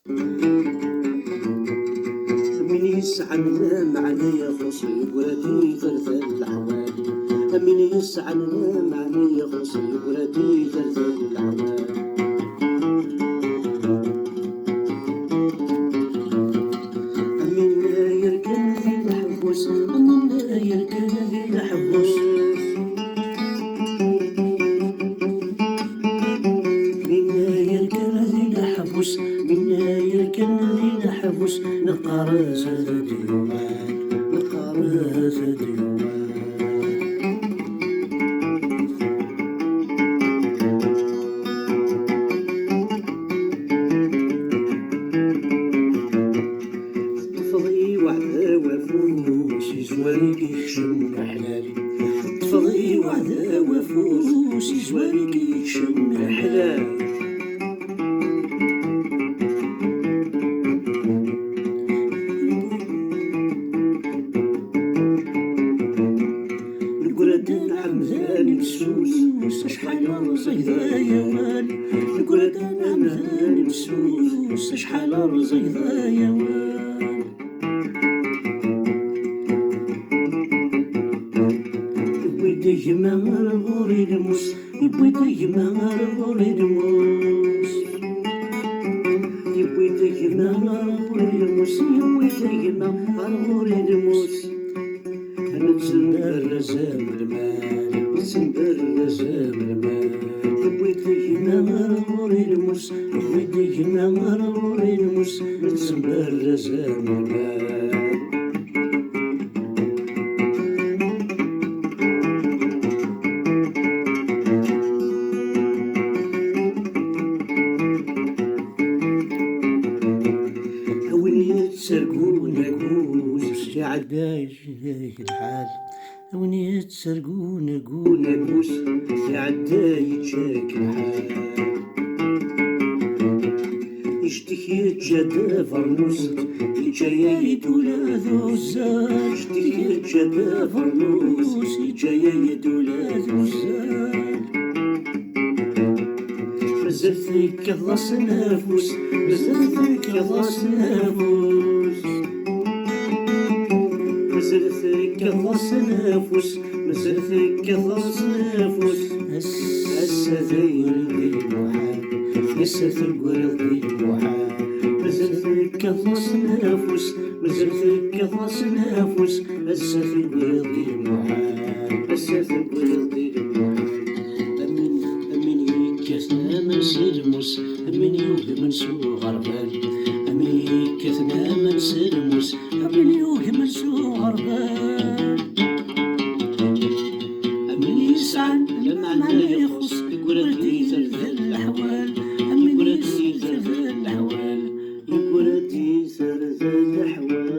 من يسعنا معنا يخص يقولتي ثلث الأحوال، من يسعنا معنا يخص يقولتي ثلث الأحوال. منا يركن في الحبوس، منا يركن في الحبوس، منا يركن في الحبوس، منا يركن في الحبوس. نقارس ديوان، نقارس ديوان. تفضي وحدة وفوس يزوارك يكشم حلالي، تفضي وحدة وفوس يزوارك يكشم حلالي. القردان عمزان مسوس شحال رزيضة يا والي، القردان عمزان مسوس شحال رزيضة يا والي. يبوي ديما الغوري الموس، يبوي ديما الغوري الموس، يبوي ديما الغوري الموس، يبوي ديما الغوري الموس. نتسمر لزام المال، نتسمر لزام المال. يبوي ديما الغوري الموس، يبوي ديما الغوري الموس. نتسمر لزام المال. يتسرقون كوس يا عدايش الحال، وين يتسرقون كوس يا عدايش الحال. يشتكي جدا فرنوس جاية يدولا ذو الزال، يشتكي جدا فرنوس جاية يدولا ذو الزال. مازالت يضاس نافوس، مازالت يضاس نافوس، مازالت يضاس نافوس، مازالت يضاس نافوس. هسا ثاير دي المحال، هسا ثقل دي المحال. مازالت يضاس نافوس، مازالت يضاس نافوس. هسا ثقل دي المحال، هسا ثقل دي المحال. كثنا من سلموس، من يوه من سوء غربال. أمين كثنا من سلموس، من يوه من سوء غربال. أمين يسعن لما معنا يخص يقولتي ثلث الأحوال، أمين يسعن ثلث الأحوال، يقولتي ثلث الأحوال.